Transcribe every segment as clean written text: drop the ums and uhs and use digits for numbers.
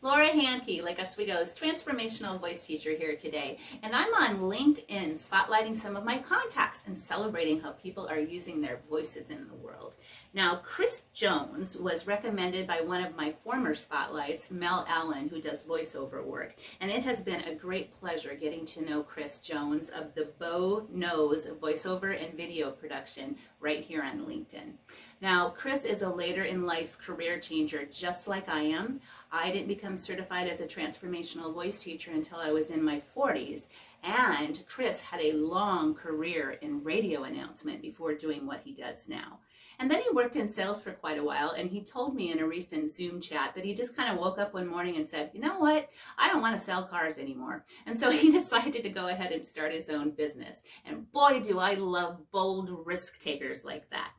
Laura Handke, like Oswego's transformational voice teacher here today, and I'm on LinkedIn spotlighting some of my contacts and celebrating how people are using their voices in the world. Now, Chris Jones was recommended by one of my former spotlights, Mel Allen, who does voiceover work, and it has been a great pleasure getting to know Chris Jones of the Bo Knows voiceover and video production right here on LinkedIn. Now, Chris is a later in life career changer just like I am. I didn't become certified as a transformational voice teacher until I was in my 40s, and Chris had a long career in radio announcement before doing what he does now. And then he worked in sales for quite a while, and he told me in a recent Zoom chat that he just kind of woke up one morning and said, you know what, I don't want to sell cars anymore. And so he decided to go ahead and start his own business. And boy, do I love bold risk takers like that.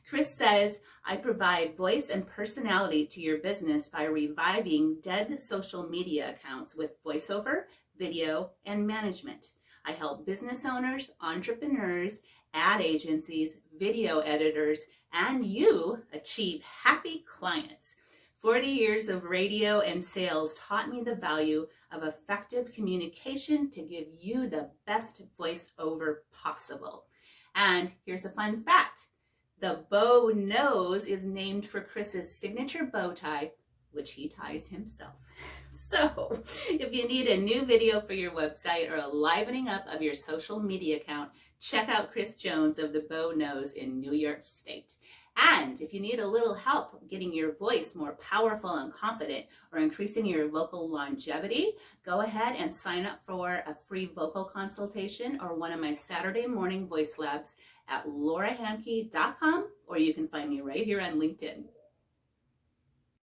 Chris says, I provide voice and personality to your business by reviving dead social media accounts with voiceover, video, and management. I help business owners, entrepreneurs, ad agencies, video editors, and you achieve happy clients. 40 years of radio and sales taught me the value of effective communication to give you the best voiceover possible. And here's a fun fact. The Bo Knows is named for Chris's signature bow tie, which he ties himself. So if you need a new video for your website or a livening up of your social media account, check out Chris Jones of the Bo Knows in New York State. And if you need a little help getting your voice more powerful and confident or increasing your vocal longevity, go ahead and sign up for a free vocal consultation or one of my Saturday morning voice labs at laurahandke.com, or you can find me right here on LinkedIn.